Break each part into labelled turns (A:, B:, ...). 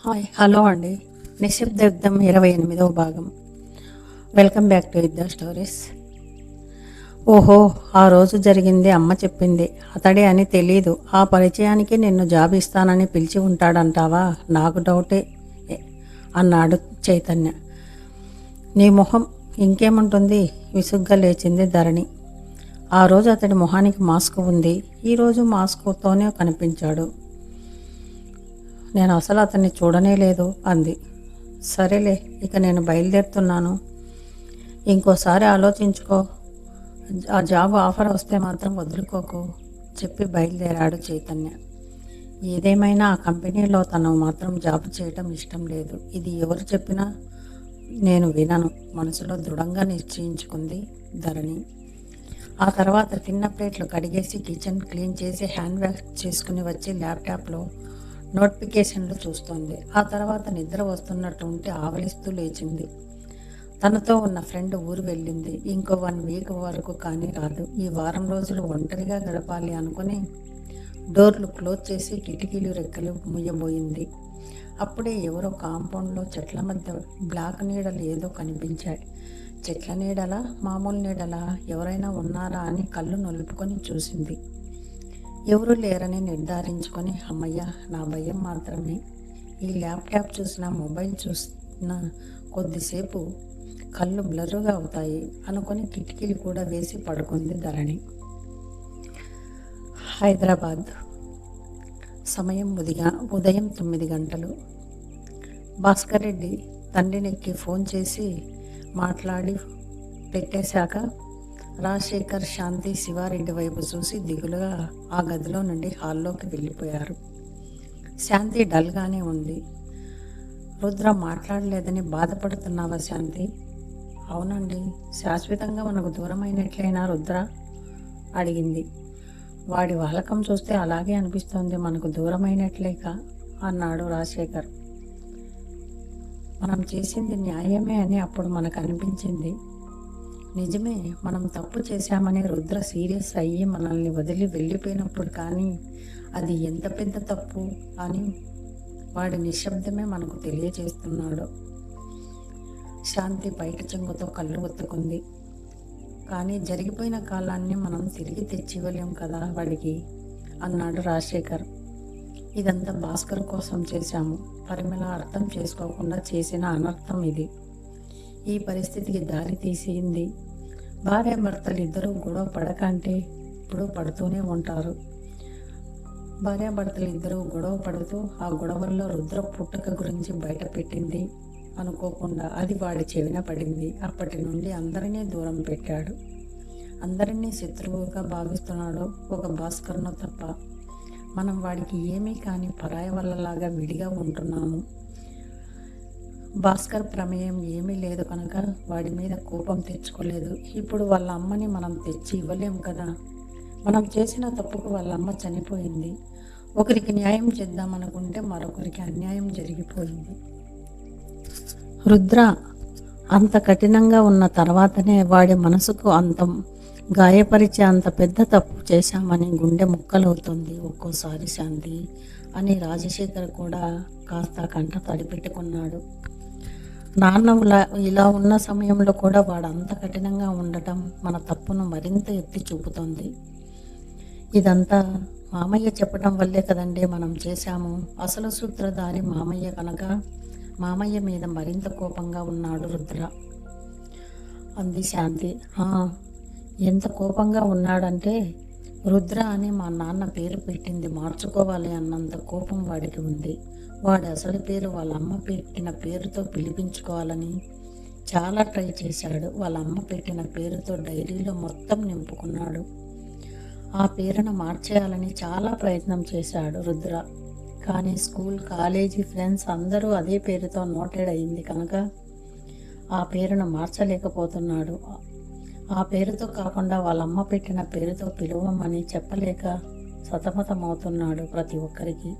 A: Hi hello అండి. నిశ్శబ్దయుద్ధం 28వ భాగం. Welcome back to యుద్ధ స్టోరీస్. ఓహో, ఆ రోజు జరిగింది అమ్మ చెప్పింది. అతడే అని తెలీదు. ఆ పరిచయానికి నిన్ను జాబ్ ఇస్తానని పిలిచి ఉంటాడంటావా? నాకు డౌటే అన్నాడు చైతన్య. నీ మొహం ఇంకేముంటుంది? విసుగ్గా లేచింది ధరణి. ఆ రోజు అతడి మొహానికి మాస్క్ ఉంది. ఈరోజు మాస్క్తోనే కనిపించాడు. నేను అసలు అతన్ని చూడనే లేదు అంది. సరేలే, ఇక నేను బయలుదేరుతున్నాను. ఇంకోసారి ఆలోచించుకో. ఆ జాబ్ ఆఫర్ వస్తే మాత్రం వదులుకోకు చెప్పి బయలుదేరాడు చైతన్య. ఏదేమైనా ఆ కంపెనీలో తను మాత్రం జాబ్ చేయటం ఇష్టం లేదు. ఇది ఎవరు చెప్పినా నేను వినను మనసులో దృఢంగా నిశ్చయించుకుంది ధరణి. ఆ తర్వాత తిన్న ప్లేట్లు కడిగేసి కిచెన్ క్లీన్ చేసి హ్యాండ్ వాష్ చేసుకుని వచ్చి ల్యాప్టాప్లో నోటిఫికేషన్లు చూస్తోంది. ఆ తర్వాత నిద్ర వస్తున్నట్టు ఉంటే ఆవలిస్తూ లేచింది. తనతో ఉన్న ఫ్రెండ్ ఊరు వెళ్ళింది. ఇంకో 1 వీక్ వరకు కానీ రాదు. ఈ వారం రోజులు ఒంటరిగా గడపాలి అనుకుని డోర్లు క్లోజ్ చేసి కిటికీలు రెక్కలు ముయ్యబోయింది. అప్పుడే ఎవరో కాంపౌండ్లో చెట్ల మధ్య బ్లాక్ నీడలు ఏదో కనిపించాయి. చెట్ల నీడలా, మామూలు నీడలా, ఎవరైనా ఉన్నారా అని కళ్ళు నొలుపుకొని చూసింది. ఎవరూ లేరని నిర్ధారించుకొని అమ్మయ్య, నా భయం మాత్రమే. ఈ ల్యాప్టాప్ చూసినా మొబైల్ చూసినా కొద్దిసేపు కళ్ళు బ్లర్గా అవుతాయి అనుకొని కిటికీలు కూడా వేసి పడుకుంది ధరణి. హైదరాబాద్. సమయం ఉదయం 9 గంటలు. భాస్కర్ రెడ్డి తండ్రినికి ఫోన్ చేసి మాట్లాడి పెట్టేశాక రాజశేఖర్, శాంతి శివారెడ్డి వైపు చూసి దిగులుగా ఆ గదిలో నుండి హాల్లోకి వెళ్ళిపోయారు. శాంతి డల్గానే ఉంది. రుద్ర మాట్లాడలేదని బాధపడుతున్నావా శాంతి? అవునండి. శాశ్వతంగా మనకు దూరమైనట్లయినా రుద్ర అడిగింది. వాడి వాలకం చూస్తే అలాగే అనిపిస్తోంది. మనకు దూరమైనట్లేక అన్నాడు రాజశేఖర్. మనం చేసింది న్యాయమే అని అప్పుడు మనకు అనిపించింది. నిజమే, మనం తప్పు చేశామని రుద్ర సీరియస్ అయ్యి మనల్ని వదిలి వెళ్ళిపోయినప్పుడు కానీ అది ఎంత పెద్ద తప్పు అని వాడి నిశ్శబ్దమే మనకు తెలియజేస్తున్నాడు. శాంతి బయట చెంగుతో కళ్ళు ఒత్తుకుంది. కానీ జరిగిపోయిన కాలాన్ని మనం తిరిగి తెచ్చివ్వలేం కదా వాడికి అన్నాడు రాజశేఖర్. ఇదంతా భాస్కర్ కోసం చేశాము. పరిమళ అర్థం చేసుకోకుండా చేసిన అనర్థం ఇది. ఈ పరిస్థితికి దారి తీసింది. భార్యాభర్తలు ఇద్దరూ గొడవ పడకంటే ఇప్పుడు పడుతూనే ఉంటారు. భార్యాభర్తలు ఇద్దరూ గొడవ పడుతూ ఆ గొడవల్లో రుద్ర పుట్టుక గురించి బయట పెట్టింది అనుకోకుండా అది వాడి చెవిన పడింది. అప్పటి నుండి అందరినీ దూరం పెట్టాడు. అందరినీ శత్రువుగా భావిస్తున్నాడు, ఒక భాస్కర్ను తప్ప. మనం వాడికి ఏమీ కాని పరాయి వల్లలాగా విడిగా ఉంటున్నాము. భాస్కర్ ప్రమేయం ఏమీ లేదు కనుక వాడి మీద కోపం తెచ్చుకోలేదు. ఇప్పుడు వాళ్ళ అమ్మని మనం తెచ్చి ఇవ్వలేం కదా. మనం చేసిన తప్పుకు వాళ్ళ అమ్మ చనిపోయింది. ఒకరికి న్యాయం చేద్దామనుకుంటే మరొకరికి అన్యాయం జరిగిపోయింది. రుద్ర అంత కఠినంగా ఉన్న తర్వాతనే వాడి మనసుకు అంత గాయపరిచే అంత పెద్ద తప్పు చేశామని గుండె ముక్కలవుతుంది ఒక్కోసారి శాంతి అని రాజశేఖర్ కూడా కాస్త కంట తడిపెట్టుకున్నాడు. నాన్న ఇలా ఉన్న సమయంలో కూడా వాడు అంత కఠినంగా ఉండటం మన తప్పును మరింత ఎత్తి చూపుతోంది. ఇదంతా మామయ్య చెప్పడం వల్లే కదండి మనం చేశాము. అసలు సూత్రధారి మామయ్య కనుక మామయ్య మీద మరింత కోపంగా ఉన్నాడు రుద్ర అంది శాంతి. ఎంత కోపంగా ఉన్నాడంటే రుద్ర అని మా నాన్న పేరు పెట్టింది మార్చుకోవాలి అన్నంత కోపం వాడికి ఉంది. వాడి అసలు పేరు వాళ్ళ అమ్మ పెట్టిన పేరుతో పిలిపించుకోవాలని చాలా ట్రై చేశాడు. వాళ్ళ అమ్మ పెట్టిన పేరుతో డైరీలో మొత్తం నింపుకున్నాడు. ఆ పేరును మార్చేయాలని చాలా ప్రయత్నం చేశాడు రుద్ర. కానీ స్కూల్, కాలేజీ ఫ్రెండ్స్ అందరూ అదే పేరుతో నోటెడ్ అయింది కనుక ఆ పేరును మార్చలేకపోతున్నాడు. ఆ పేరుతో కాకుండా వాళ్ళ అమ్మ పెట్టిన పేరుతో పిలవమని చెప్పలేక సతమతమవుతున్నాడు ప్రతి ఒక్కరికి.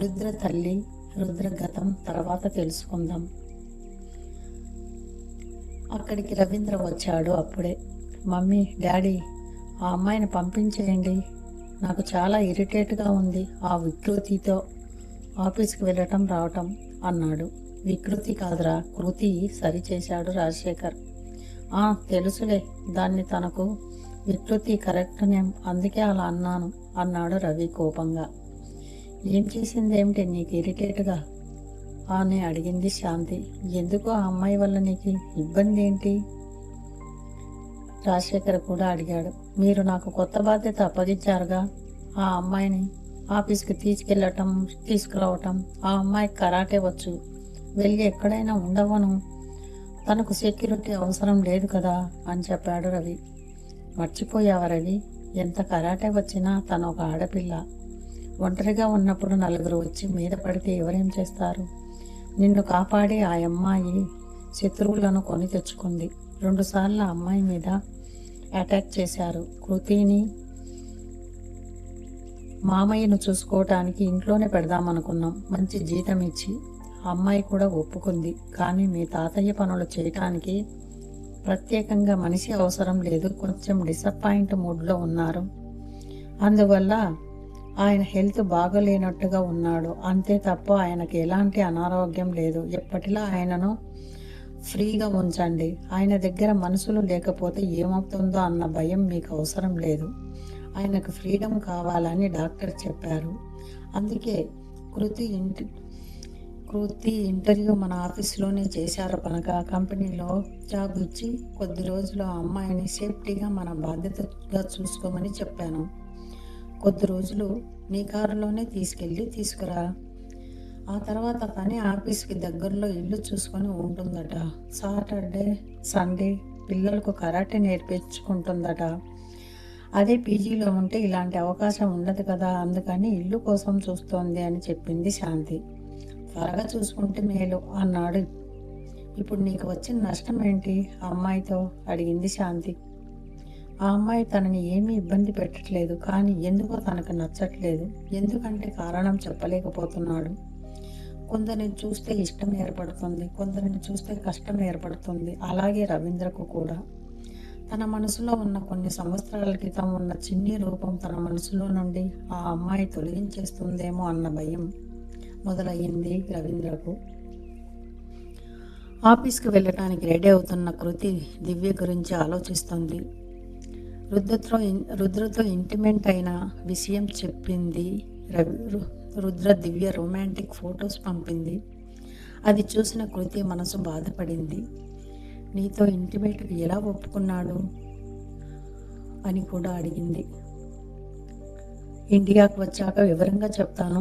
A: రుద్ర తల్లి, రుద్ర గతం తర్వాత తెలుసుకుందాం. అక్కడికి రవీంద్ర వచ్చాడు అప్పుడే. మమ్మీ, డాడీ, ఆ అమ్మాయిని పంపించేయండి. నాకు చాలా ఇరిటేట్గా ఉంది ఆ వికృతితో ఆఫీస్కి వెళ్ళటం రావటం అన్నాడు. వికృతి కాదురా, కృతి సరిచేశాడు రాజశేఖర్. తెలుసులే, దాన్ని తనకు వికృతి కరెక్ట్ నేమ్, అందుకే అలా అన్నాను అన్నాడు రవి కోపంగా. ఏం చేసిందేమిటి నీకు ఇరిటేట్గా అని అడిగింది శాంతి. ఎందుకు ఆ అమ్మాయి వల్ల నీకు ఇబ్బంది ఏంటి? రాజశేఖర్ కూడా అడిగాడు. మీరు నాకు కొత్త బాధ్యత అప్పగించారుగా, ఆ అమ్మాయిని ఆఫీస్కి తీసుకురావటం. ఆ అమ్మాయికి కరాటే వచ్చు, వెళ్ళి ఎక్కడైనా ఉండవను, తనకు సెక్యూరిటీ అవసరం లేదు కదా అని చెప్పాడు రవి. మర్చిపోయావా రవి, ఎంత కరాటే వచ్చినా తను ఒక ఆడపిల్ల. ఒంటరిగా ఉన్నప్పుడు నలుగురు వచ్చి మీద పడితే ఎవరేం చేస్తారు? నిన్ను కాపాడి ఆ అమ్మాయి శత్రువులను కొని తెచ్చుకుంది. 2 సార్లు ఆ అమ్మాయి మీద అటాక్ చేశారు. కృతిని మామయ్యను చూసుకోవటానికి ఇంట్లోనే పెడదామనుకున్నాం, మంచి జీతం ఇచ్చి. అమ్మాయి కూడా ఒప్పుకుంది. కానీ మీ తాతయ్య పనులు చేయటానికి ప్రత్యేకంగా మనిషి అవసరం లేదు. కొంచెం డిసప్పాయింట్ మూడ్లో ఉన్నారు, అందువల్ల ఆయన హెల్త్ బాగలేనట్టుగా ఉన్నాడు, అంతే తప్ప ఆయనకి ఎలాంటి అనారోగ్యం లేదు. ఎప్పటిలా ఆయనను ఫ్రీగా ఉంచండి. ఆయన దగ్గర మనుషులు లేకపోతే ఏమవుతుందో అన్న భయం మీకు అవసరం లేదు. ఆయనకు ఫ్రీడమ్ కావాలని డాక్టర్ చెప్పారు. అందుకే కృతి ఇంటర్వ్యూ మన ఆఫీస్లోనే చేశారు కనుక కంపెనీలో జాబ్ ఇచ్చి కొద్ది రోజులు ఆ అమ్మాయిని సేఫ్టీగా మన బాధ్యతగా చూసుకోమని చెప్పాను. కొద్ది రోజులు నీ కారులోనే తీసుకురా. ఆ తర్వాత తనే ఆఫీస్కి దగ్గరలో ఇల్లు చూసుకొని ఉంటుందట. సాటర్డే సండే పిల్లలకు కరాటే నేర్పించుకుంటుందట. అదే పీజీలో ఉంటే ఇలాంటి అవకాశం ఉండదు కదా, అందుకని ఇల్లు కోసం చూస్తోంది అని చెప్పింది శాంతి. త్వరగా చూసుకుంటే మేలు అన్నాడు. ఇప్పుడు నీకు వచ్చిన నష్టం ఏంటి అమ్మాయితో అడిగింది శాంతి. ఆ అమ్మాయి తనని ఏమీ ఇబ్బంది పెట్టట్లేదు, కానీ ఎందుకో తనకు నచ్చట్లేదు. ఎందుకంటే కారణం చెప్పలేకపోతున్నాడు. కొందరిని చూస్తే ఇష్టం ఏర్పడుతుంది, కొందరిని చూస్తే కష్టం ఏర్పడుతుంది. అలాగే రవీంద్రకు కూడా. తన మనసులో ఉన్న కొన్ని సంవత్సరాల క్రితం ఉన్న చిన్ని రూపం తన మనసులో నుండి ఆ అమ్మాయి తొలగించేస్తుందేమో అన్న భయం మొదలయ్యింది రవీంద్రకు. ఆఫీస్కి వెళ్ళటానికి రెడీ అవుతున్న కృతి దివ్య గురించి ఆలోచిస్తుంది. రుద్రతో ఇంటిమేట్ అయిన విషయం చెప్పింది. రుద్ర దివ్య రొమాంటిక్ ఫొటోస్ పంపింది. అది చూసిన కృతి మనసు బాధపడింది. నీతో ఇంటిమేట్కి ఎలా ఒప్పుకున్నాడు అని కూడా అడిగింది. ఇండియాకు వచ్చాక వివరంగా చెప్తాను.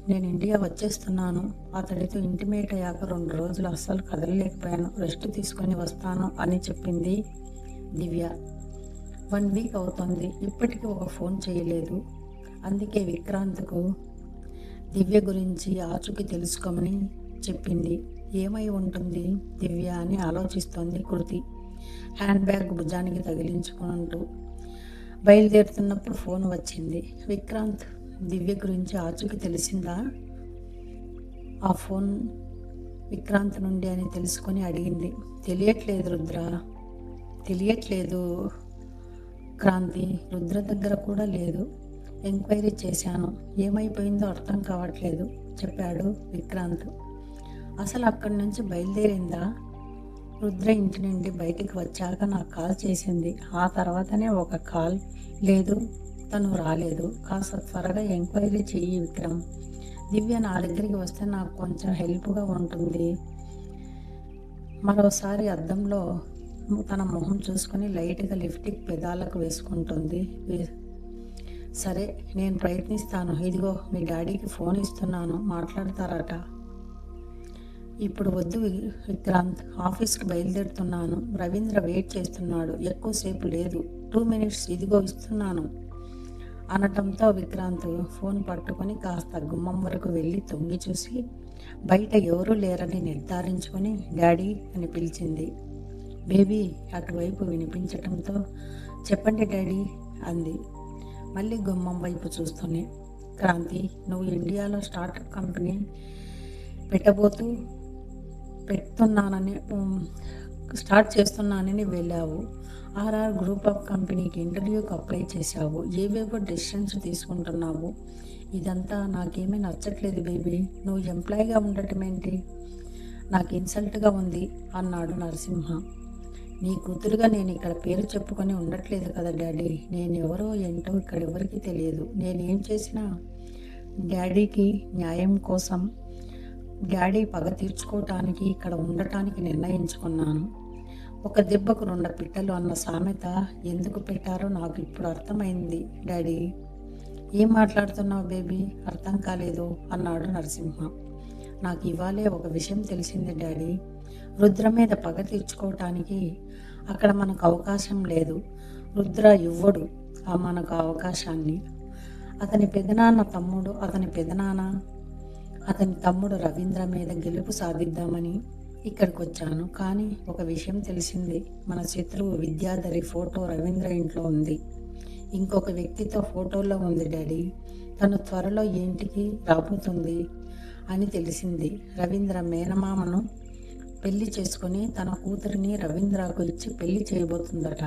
A: నేను ఇండియా వచ్చేస్తున్నాను. అతడితో ఇంటిమేట్ అయ్యాక 2 రోజులు అస్సలు కదలలేకపోయాను. రెస్ట్ తీసుకొని వస్తాను అని చెప్పింది దివ్య. 1 వీక్ అవుతుంది, ఇప్పటికీ ఒక ఫోన్ చేయలేదు. అందుకే విక్రాంత్కు దివ్య గురించి ఆచూకీ తెలుసుకోమని చెప్పింది. ఏమై ఉంటుంది దివ్య అని ఆలోచిస్తోంది కృతి. హ్యాండ్ బ్యాగ్ భుజానికి తగిలించుకుంటూ బయలుదేరుతున్నప్పుడు ఫోన్ వచ్చింది. విక్రాంత్ దివ్య గురించి ఆచూకీ తెలిసిందా? ఆ ఫోన్ విక్రాంత్ నుండి అని తెలుసుకొని అడిగింది. తెలియట్లేదు రుద్ర, తెలియట్లేదు క్రాంతి, రుద్ర దగ్గర కూడా లేదు. ఎంక్వైరీ చేశాను, ఏమైపోయిందో అర్థం కావట్లేదు చెప్పాడు విక్రాంత్. అసలు అక్కడి నుంచి బయలుదేరిందా? రుద్ర ఇంటి నుండి బయటికి వచ్చాక నాకు కాల్ చేసింది. ఆ తర్వాతనే ఒక కాల్ లేదు, తను రాలేదు. కాస్త త్వరగా ఎంక్వైరీ చెయ్యి విక్రమ్. దివ్య నా దగ్గరికి వస్తే నాకు కొంచెం హెల్ప్గా ఉంటుంది. మరోసారి అద్దంలో తన మొహం చూసుకొని లైట్గా లిప్స్టిక్ పెదాలకు వేసుకుంటుంది. సరే, నేను ప్రయత్నిస్తాను. ఇదిగో మీ డాడీకి ఫోన్ ఇస్తున్నాను, మాట్లాడతారట. ఇప్పుడు వద్దు విక్రాంత్, ఆఫీస్కి బయలుదేరుతున్నాను. రవీంద్ర వెయిట్ చేస్తున్నాడు, ఎక్కువసేపు లేదు, 2 minutes, ఇదిగో ఇస్తున్నాను అనటంతో విక్రాంత్ ఫోన్ పట్టుకొని కాస్త గుమ్మం వరకు వెళ్ళి తొంగి చూసి బయట ఎవరూ లేరని నిర్ధారించుకొని డాడీ అని పిలిచింది. బేబీ అటువైపు వినిపించటంతో చెప్పండి డాడీ అంది. మళ్ళీ గుమ్మం వైపు చూస్తూనే, క్రాంతి, నువ్వు ఇండియాలో స్టార్టప్ కంపెనీ స్టార్ట్ చేస్తున్నానని వెళ్ళావు. ఆర్ఆర్ గ్రూప్ ఆఫ్ కంపెనీకి ఇంటర్వ్యూకి అప్లై చేశావు. ఏవేవో డెసిషన్స్ తీసుకుంటున్నావు. ఇదంతా నాకేమీ నచ్చట్లేదు బేబీ. నువ్వు ఎంప్లాయీగా ఉండటం ఏంటి? నాకు ఇన్సల్ట్గా ఉంది అన్నాడు నరసింహ. నీ కూతురుగా నేను ఇక్కడ పేరు చెప్పుకొని ఉండట్లేదు కదా డాడీ. నేనెవరో ఏంటో ఇక్కడ ఎవరికీ తెలియదు. నేనేం చేసినా డాడీకి న్యాయం కోసం, డాడీ పగ తీర్చుకోవటానికి ఇక్కడ ఉండటానికి నిర్ణయించుకున్నాను. ఒక దెబ్బకు 2 పిట్టలు అన్న సామెత ఎందుకు పెట్టారో నాకు ఇప్పుడు అర్థమైంది డాడీ. ఏం మాట్లాడుతున్నావు బేబీ? అర్థం కాలేదు అన్నాడు నరసింహ. నాకు ఇవాళే ఒక విషయం తెలిసింది డాడీ. రుద్ర మీద పగ తీర్చుకోవటానికి అక్కడ మనకు అవకాశం లేదు. రుద్ర ఇవ్వడు మనకు అవకాశాన్ని. అతని తమ్ముడు రవీంద్ర మీద గెలుపు సాధిద్దామని ఇక్కడికి వచ్చాను. కానీ ఒక విషయం తెలిసింది. మన శత్రువు విద్యాధరి ఫోటో రవీంద్ర ఇంట్లో ఉంది. ఇంకొక వ్యక్తితో ఫోటోలో ఉంది డాడీ. తను త్వరలో ఇంటికి రాబోతుంది అని తెలిసింది. రవీంద్ర మేనమామను పెళ్లి చేసుకుని తన కూతురిని రవీంద్రకు ఇచ్చి పెళ్లి చేయబోతుందట.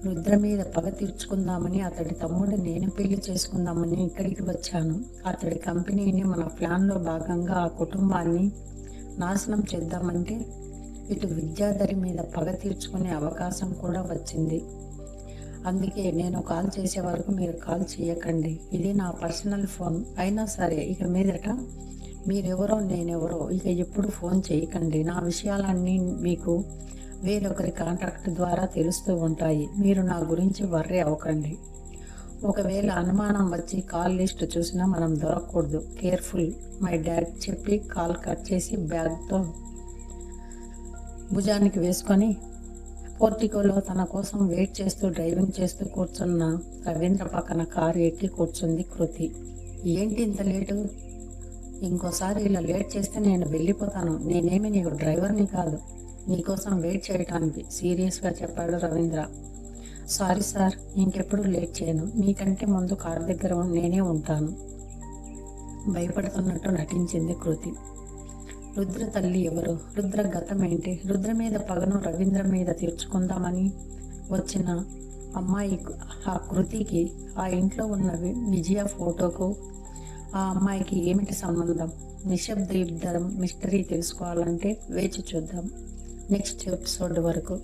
A: రుద్ర మీద పగ తీర్చుకుందామని అతడి తమ్ముడు నేను పెళ్లి చేసుకుందామని ఇక్కడికి వచ్చాను. అతడి కంపెనీని మన ప్లాన్లో భాగంగా ఆ కుటుంబాన్ని నాశనం చేద్దామంటే ఇటు విద్యాధరి మీద పగ తీర్చుకునే అవకాశం కూడా వచ్చింది. అందుకే నేను కాల్ చేసే వరకు మీరు కాల్ చేయకండి. ఇది నా పర్సనల్ ఫోన్. అయినా సరే ఇక మీదట మీరెవరో నేనెవరో ఇక ఎప్పుడు ఫోన్ చేయకండి. నా విషయాలన్నీ మీకు వేరొకరి కాంటాక్ట్ ద్వారా తెలుస్తూ ఉంటాయి. మీరు నా గురించి వర్రీ అవ్వకండి. ఒకవేళ అనుమానం వచ్చి కాల్ లిస్ట్ చూసినా మనం దొరకకూడదు. కేర్ఫుల్ మై డాడ్ చెప్పి కాల్ కట్ చేసి బ్యాగ్తో భుజానికి వేసుకొని పోర్టికోలో తన కోసం వెయిట్ చేస్తూ డ్రైవింగ్ చేస్తూ కూర్చున్న రవీంద్ర పక్కన కారు ఎక్కి కూర్చుంది కృతి. ఏంటి ఇంత లేటు? ఇంకోసారి ఇలా లేట్ చేస్తే నేను వెళ్ళిపోతాను. నేనేమి నీకు డ్రైవర్ని కాదు నీకోసం వెయిట్ చేయటానికి సీరియస్గా చెప్పాడు రవీంద్ర. సారీ సార్, ఇంకెప్పుడు లేట్ చేయను. మీకంటే ముందు కారు దగ్గర నేనే ఉంటాను భయపడుతున్నట్టు నటించింది కృతి. రుద్ర తల్లి ఎవరు? రుద్ర గతం ఏంటి? రుద్ర మీద పగను రవీంద్ర మీద తీర్చుకుందామని వచ్చిన అమ్మాయి ఆ కృతికి ఆ ఇంట్లో ఉన్న విజయ ఫోటోకు ఆ అమ్మాయికి ఏమిటి సంబంధం? నిశ్శబ్ద యుద్ధం మిస్టరీ తెలుసుకోవాలంటే వేచి చూద్దాం నెక్స్ట్ ఎపిసోడ్ వరకు.